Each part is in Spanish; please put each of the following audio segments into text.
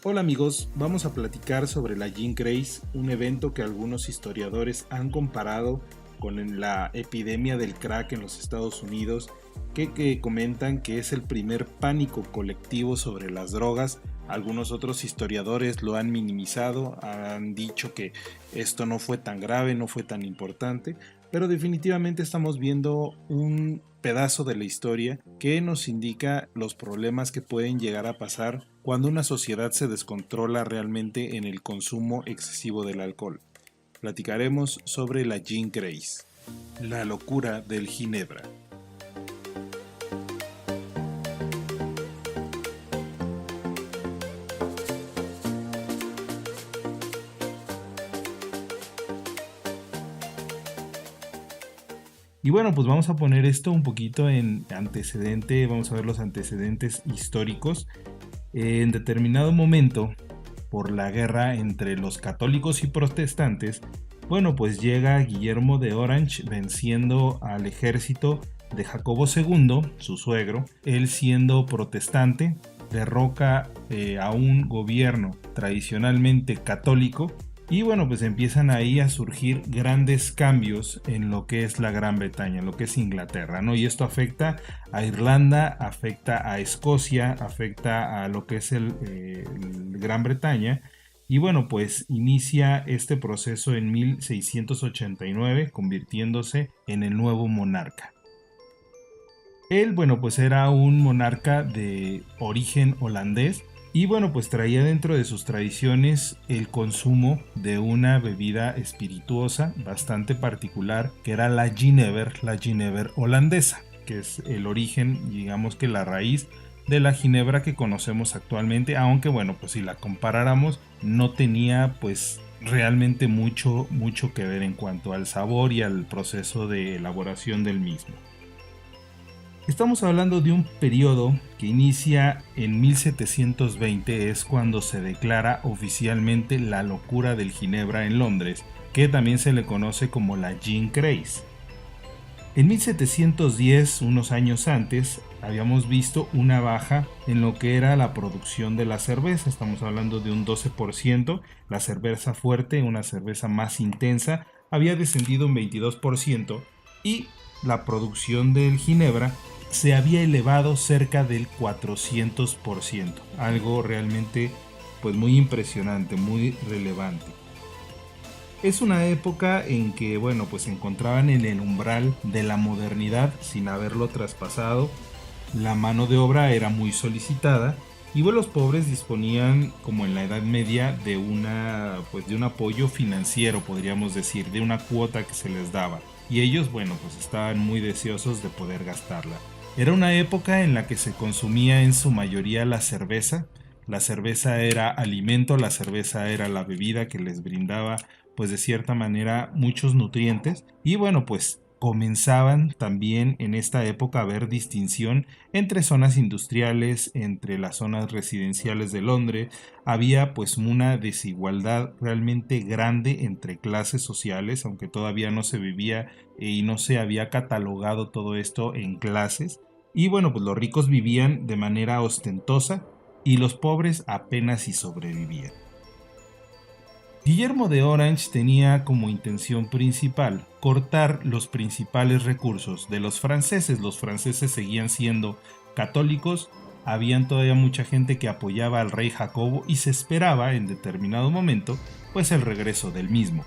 Hola amigos, vamos a platicar sobre la Gin Craze, un evento que algunos historiadores han comparado con la epidemia del crack en los Estados Unidos, que comentan que es el primer pánico colectivo sobre las drogas. Algunos otros historiadores lo han minimizado, han dicho que esto no fue tan grave, no fue tan importante, pero definitivamente estamos viendo un pedazo de la historia que nos indica los problemas que pueden llegar a pasar cuando una sociedad se descontrola realmente en el consumo excesivo del alcohol. Platicaremos sobre la Gin Craze, la locura del Ginebra. Y bueno, pues vamos a poner esto un poquito en antecedente, vamos a ver los antecedentes históricos. En determinado momento, por la guerra entre los católicos y protestantes, bueno, pues llega Guillermo de Orange venciendo al ejército de Jacobo II, su suegro. Él, siendo protestante, derroca a un gobierno tradicionalmente católico. Y bueno, pues empiezan ahí a surgir grandes cambios en lo que es la Gran Bretaña, en lo que es Inglaterra, ¿no? Y esto afecta a Irlanda, afecta a Escocia, afecta a lo que es el Gran Bretaña. Y bueno, pues inicia este proceso en 1689, convirtiéndose en el nuevo monarca. Él, bueno, pues era un monarca de origen holandés. Y bueno, pues traía dentro de sus tradiciones el consumo de una bebida espirituosa bastante particular, que era la Genever holandesa, que es el origen, digamos que la raíz de la ginebra que conocemos actualmente, aunque bueno, pues si la comparáramos, no tenía pues realmente mucho que ver en cuanto al sabor y al proceso de elaboración del mismo. Estamos hablando de un periodo que inicia en 1720, es cuando se declara oficialmente la locura del Ginebra en Londres, que también se le conoce como la Gin Craze. En 1710, unos años antes, habíamos visto una baja en lo que era la producción de la cerveza. Estamos hablando de un 12%. La cerveza fuerte, una cerveza más intensa, había descendido un 22% y la producción del Ginebra se había elevado cerca del 400%, algo realmente pues muy impresionante, muy relevante. Es una época en que, bueno, pues se encontraban en el umbral de la modernidad sin haberlo traspasado. La mano de obra era muy solicitada y bueno, los pobres disponían, como en la Edad Media, de de un apoyo financiero, podríamos decir, de una cuota que se les daba. Y ellos, bueno, pues estaban muy deseosos de poder gastarla. Era una época en la que se consumía en su mayoría la cerveza. La cerveza era alimento, la cerveza era la bebida que les brindaba pues de cierta manera muchos nutrientes. Y bueno, pues comenzaban también en esta época a haber distinción entre zonas industriales, entre las zonas residenciales de Londres. Había pues una desigualdad realmente grande entre clases sociales, aunque todavía no se vivía y no se había catalogado todo esto en clases. Y bueno, pues los ricos vivían de manera ostentosa y los pobres apenas si sobrevivían. Guillermo de Orange tenía como intención principal cortar los principales recursos de los franceses. Los franceses seguían siendo católicos, habían todavía mucha gente que apoyaba al rey Jacobo y se esperaba en determinado momento pues el regreso del mismo.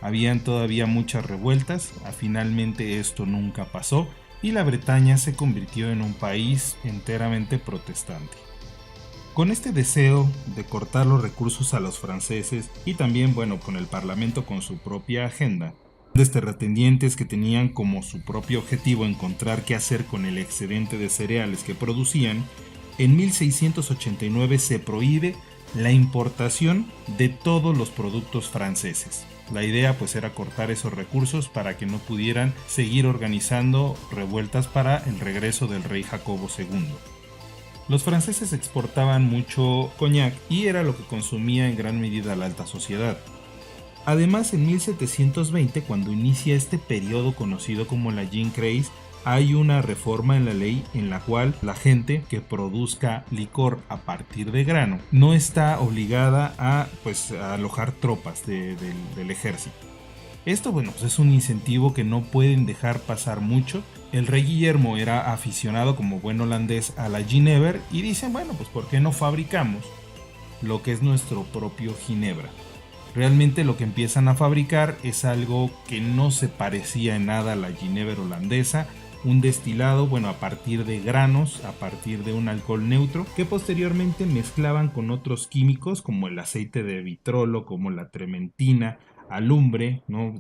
Habían todavía muchas revueltas, finalmente esto nunca pasó y la Bretaña se convirtió en un país enteramente protestante. Con este deseo de cortar los recursos a los franceses y también, bueno, con el parlamento con su propia agenda, grandes terratenientes que tenían como su propio objetivo encontrar qué hacer con el excedente de cereales que producían, en 1689 se prohíbe la importación de todos los productos franceses. La idea pues era cortar esos recursos para que no pudieran seguir organizando revueltas para el regreso del rey Jacobo II. Los franceses exportaban mucho coñac y era lo que consumía en gran medida la alta sociedad. Además, en 1720, cuando inicia este periodo conocido como la Gin Craze, hay una reforma en la ley en la cual la gente que produzca licor a partir de grano no está obligada a, pues, a alojar tropas del ejército. Esto, bueno, pues es un incentivo que no pueden dejar pasar mucho. El rey Guillermo era aficionado como buen holandés a la Ginebra y dicen, bueno, pues ¿por qué no fabricamos lo que es nuestro propio Ginebra? Realmente lo que empiezan a fabricar es algo que no se parecía en nada a la Ginebra holandesa, un destilado, bueno, a partir de granos, a partir de un alcohol neutro, que posteriormente mezclaban con otros químicos como el aceite de vitrolo, como la trementina, alumbre, ¿no?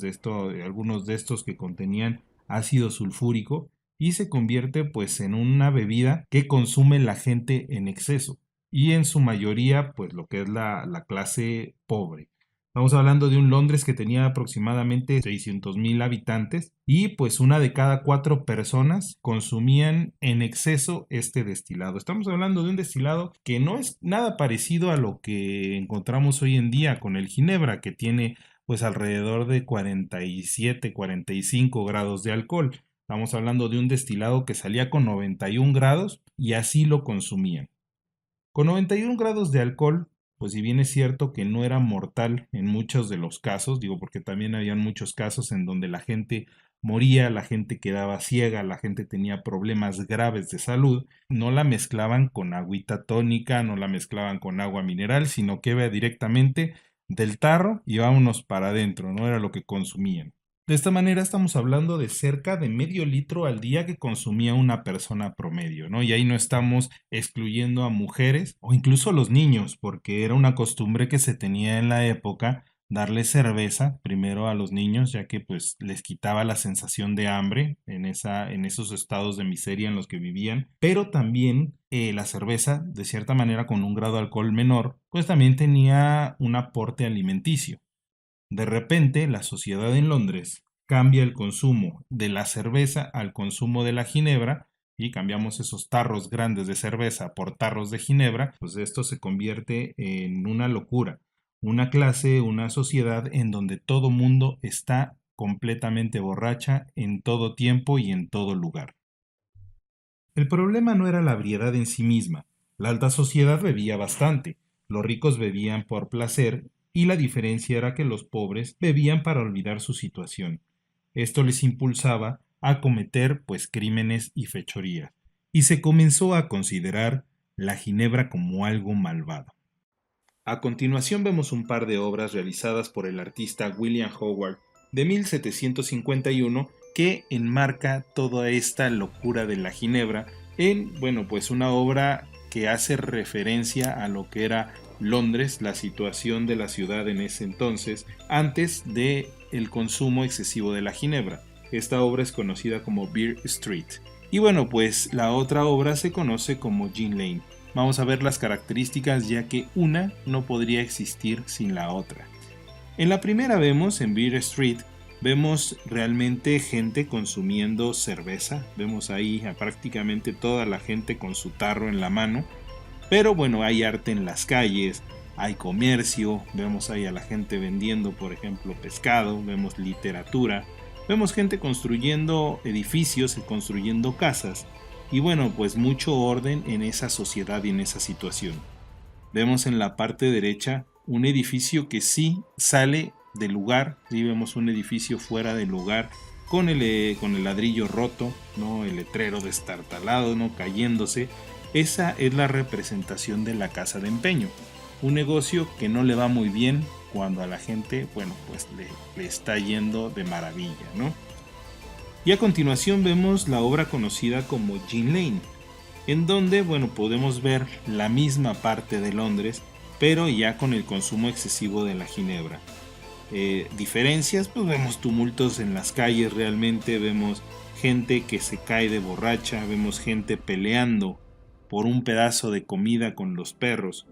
Algunos de estos que contenían ácido sulfúrico, y se convierte pues en una bebida que consume la gente en exceso, y en su mayoría pues lo que es la clase pobre. Estamos hablando de un Londres que tenía aproximadamente 600,000 habitantes y pues una de cada 4 personas consumían en exceso este destilado. Estamos hablando de un destilado que no es nada parecido a lo que encontramos hoy en día con el Ginebra, que tiene pues alrededor de 47, 45 grados de alcohol. Estamos hablando de un destilado que salía con 91 grados y así lo consumían. Con 91 grados de alcohol, pues si bien es cierto que no era mortal en muchos de los casos, digo porque también habían muchos casos en donde la gente moría, la gente quedaba ciega, la gente tenía problemas graves de salud, no la mezclaban con agüita tónica, no la mezclaban con agua mineral, sino que iba directamente del tarro y vámonos para adentro, no era lo que consumían. De esta manera estamos hablando de cerca de medio litro al día que consumía una persona promedio, ¿no? Y ahí no estamos excluyendo a mujeres o incluso a los niños, porque era una costumbre que se tenía en la época darle cerveza primero a los niños, ya que pues les quitaba la sensación de hambre en esos estados de miseria en los que vivían, pero también la cerveza, de cierta manera con un grado de alcohol menor, pues también tenía un aporte alimenticio. De repente, la sociedad en Londres cambia el consumo de la cerveza al consumo de la ginebra y cambiamos esos tarros grandes de cerveza por tarros de ginebra, pues esto se convierte en una locura, una clase, una sociedad en donde todo mundo está completamente borracha en todo tiempo y en todo lugar. El problema no era la ebriedad en sí misma. La alta sociedad bebía bastante, los ricos bebían por placer y la diferencia era que los pobres bebían para olvidar su situación. Esto les impulsaba a cometer pues crímenes y fechorías, y se comenzó a considerar la ginebra como algo malvado. A continuación vemos un par de obras realizadas por el artista William Howard de 1751 que enmarca toda esta locura de la ginebra en, bueno, pues una obra que hace referencia a lo que era Londres, la situación de la ciudad en ese entonces, antes de el consumo excesivo de la ginebra. Esta obra es conocida como Beer Street. Y bueno, pues la otra obra se conoce como Gin Lane. Vamos a ver las características ya que una no podría existir sin la otra. En la primera vemos, en Beer Street, vemos realmente gente consumiendo cerveza. Vemos ahí a prácticamente toda la gente con su tarro en la mano. Pero bueno, hay arte en las calles, hay comercio, vemos ahí a la gente vendiendo, por ejemplo, pescado, vemos literatura, vemos gente construyendo edificios y construyendo casas. Y bueno, pues mucho orden en esa sociedad y en esa situación. Vemos en la parte derecha un edificio que sí sale del lugar, sí vemos un edificio fuera del lugar con el ladrillo roto, ¿no? El letrero destartalado, ¿no? Cayéndose. Esa es la representación de la casa de empeño. Un negocio que no le va muy bien cuando a la gente, bueno, pues le está yendo de maravilla, ¿no? Y a continuación vemos la obra conocida como Gin Lane, en donde, bueno, podemos ver la misma parte de Londres, pero ya con el consumo excesivo de la ginebra. Diferencias, pues vemos tumultos en las calles realmente, vemos gente que se cae de borracha, vemos gente peleando por un pedazo de comida con los perros,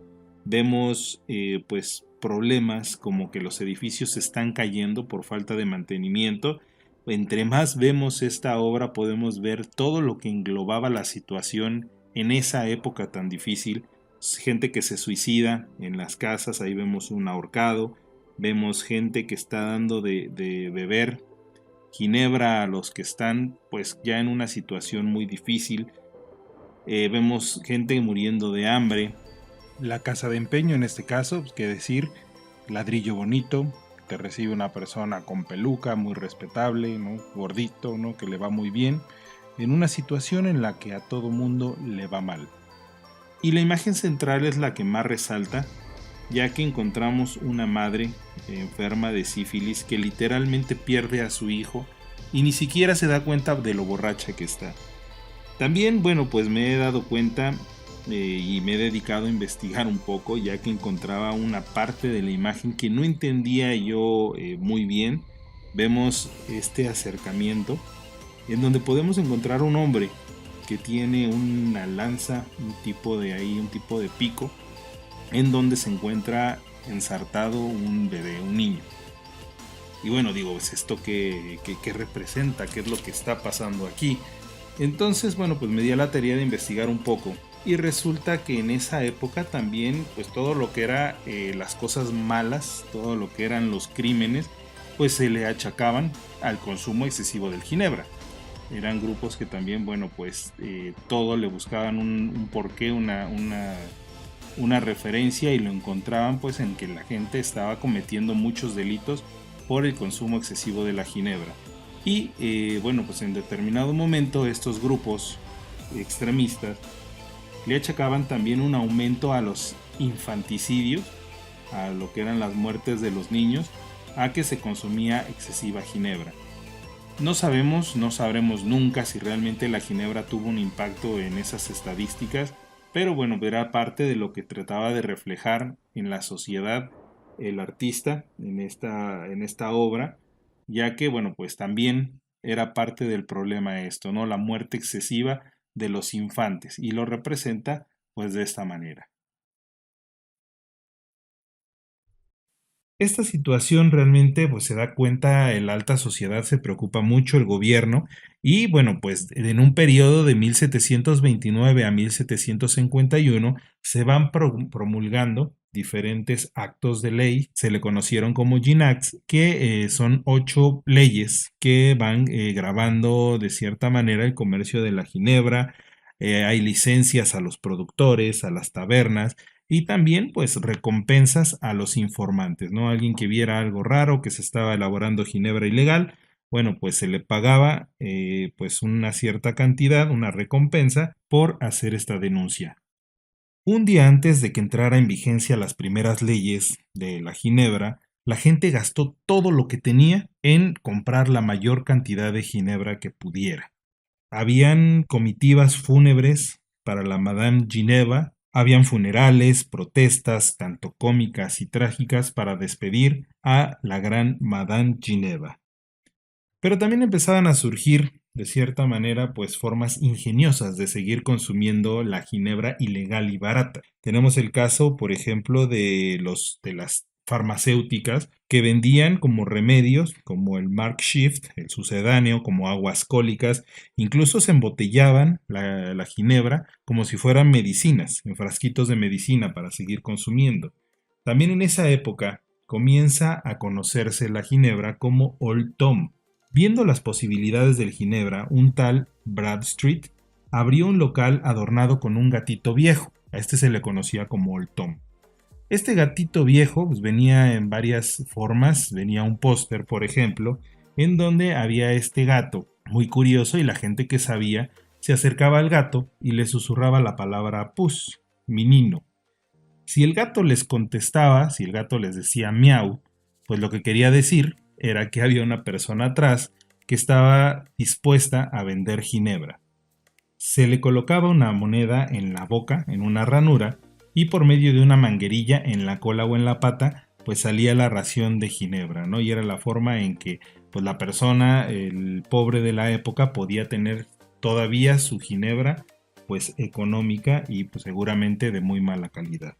vemos pues problemas como que los edificios se están cayendo por falta de mantenimiento. Entre más vemos esta obra podemos ver todo lo que englobaba la situación en esa época tan difícil. Gente que se suicida en las casas, ahí vemos un ahorcado, vemos gente que está dando de beber, ginebra a los que están pues ya en una situación muy difícil. Vemos gente muriendo de hambre. La casa de empeño, en este caso, pues, que decir, ladrillo bonito, te recibe una persona con peluca, muy respetable, ¿no? Gordito, ¿no? Que le va muy bien, en una situación en la que a todo mundo le va mal. Y la imagen central es la que más resalta, ya que encontramos una madre enferma de sífilis que literalmente pierde a su hijo y ni siquiera se da cuenta de lo borracha que está. También, bueno, pues me he dado cuenta y me he dedicado a investigar un poco, ya que encontraba una parte de la imagen que no entendía yo muy bien. Vemos este acercamiento en donde podemos encontrar un hombre que tiene una lanza, un tipo de pico, en donde se encuentra ensartado un bebé, un niño. Y bueno, digo, pues esto qué representa, qué es lo que está pasando aquí. Entonces, bueno, pues me di a la tarea de investigar un poco. Y resulta que en esa época también, pues todo lo que era las cosas malas, todo lo que eran los crímenes, pues se le achacaban al consumo excesivo del ginebra. Eran grupos que también, bueno, pues todo le buscaban un porqué, una referencia, y lo encontraban pues en que la gente estaba cometiendo muchos delitos por el consumo excesivo de la ginebra. Y bueno, pues en determinado momento estos grupos extremistas le achacaban también un aumento a los infanticidios, a lo que eran las muertes de los niños, a que se consumía excesiva ginebra. No sabremos nunca si realmente la ginebra tuvo un impacto en esas estadísticas, pero bueno, era parte de lo que trataba de reflejar en la sociedad el artista en esta obra, ya que bueno, pues también era parte del problema esto, ¿no? La muerte excesiva de los infantes, y lo representa pues de esta manera. Esta situación realmente pues se da cuenta, la alta sociedad se preocupa mucho, el gobierno, y bueno, pues en un periodo de 1729 a 1751 se van promulgando diferentes actos de ley, se le conocieron como Ginacts, que son 8 leyes que van grabando de cierta manera el comercio de la ginebra. Hay licencias a los productores, a las tabernas, y también pues recompensas a los informantes, ¿no? Alguien que viera algo raro, que se estaba elaborando ginebra ilegal, bueno, pues se le pagaba pues una cierta cantidad, una recompensa por hacer esta denuncia. Un día antes de que entrara en vigencia las primeras leyes de la ginebra, la gente gastó todo lo que tenía en comprar la mayor cantidad de ginebra que pudiera. Habían comitivas fúnebres para la Madame Gineva, habían funerales, protestas, tanto cómicas y trágicas, para despedir a la gran Madame Gineva. Pero también empezaban a surgir, de cierta manera, pues formas ingeniosas de seguir consumiendo la ginebra ilegal y barata. Tenemos el caso, por ejemplo, de las farmacéuticas que vendían como remedios, como el Mark Shift, el sucedáneo, como aguas cólicas, incluso se embotellaban la ginebra como si fueran medicinas, en frasquitos de medicina para seguir consumiendo. También en esa época comienza a conocerse la ginebra como Old Tom. Viendo las posibilidades del ginebra, un tal Bradstreet abrió un local adornado con un gatito viejo. A este se le conocía como Old Tom. Este gatito viejo pues, venía en varias formas. Venía un póster, por ejemplo, en donde había este gato muy curioso, y la gente que sabía se acercaba al gato y le susurraba la palabra puss, menino. Si el gato les contestaba, si el gato les decía miau, pues lo que quería decir era que había una persona atrás que estaba dispuesta a vender ginebra. Se le colocaba una moneda en la boca, en una ranura, y por medio de una manguerilla en la cola o en la pata, pues salía la ración de ginebra, ¿no? Y era la forma en que pues la persona, el pobre de la época, podía tener todavía su ginebra pues económica y pues seguramente de muy mala calidad.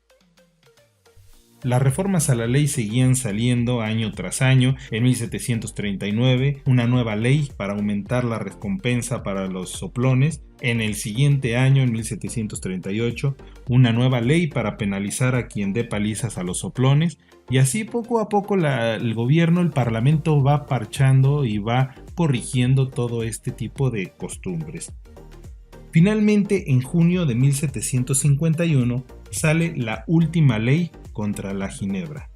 Las reformas a la ley seguían saliendo año tras año. En 1739, una nueva ley para aumentar la recompensa para los soplones. En el siguiente año, en 1738, una nueva ley para penalizar a quien dé palizas a los soplones. Y así poco a poco el gobierno, el parlamento va parchando y va corrigiendo todo este tipo de costumbres. Finalmente, en junio de 1751 sale la última ley contra la ginebra.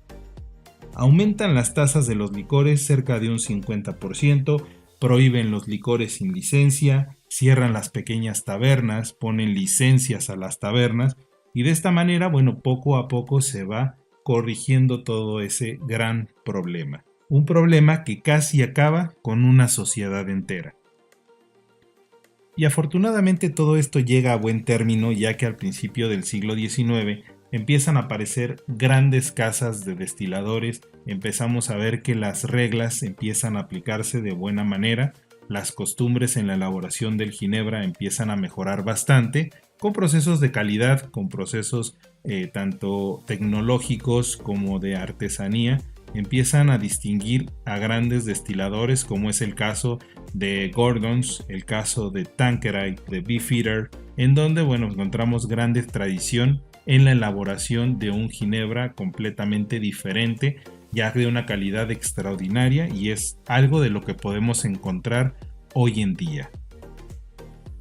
Aumentan las tasas de los licores cerca de un 50%, prohíben los licores sin licencia, cierran las pequeñas tabernas, ponen licencias a las tabernas y de esta manera, poco a poco se va corrigiendo todo ese gran problema. Un problema que casi acaba con una sociedad entera. Y afortunadamente todo esto llega a buen término, ya que al principio del siglo XIX empiezan a aparecer grandes casas de destiladores, empezamos a ver que las reglas empiezan a aplicarse de buena manera, las costumbres en la elaboración del ginebra empiezan a mejorar bastante, con procesos de calidad, con procesos tanto tecnológicos como de artesanía, empiezan a distinguir a grandes destiladores, como es el caso de Gordon's, el caso de Tanqueray, de Beefeater, en donde encontramos grande tradición en la elaboración de un ginebra completamente diferente, ya de una calidad extraordinaria, y es algo de lo que podemos encontrar hoy en día.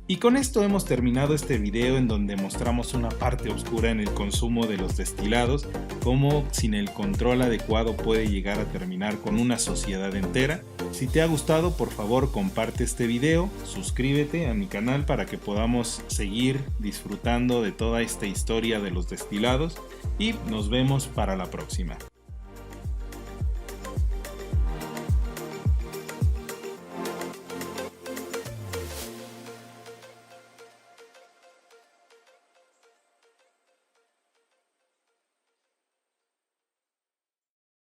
Y con esto hemos terminado este video en donde mostramos una parte oscura en el consumo de los destilados, cómo sin el control adecuado puede llegar a terminar con una sociedad entera. Si te ha gustado, por favor comparte este video, suscríbete a mi canal para que podamos seguir disfrutando de toda esta historia de los destilados y nos vemos para la próxima.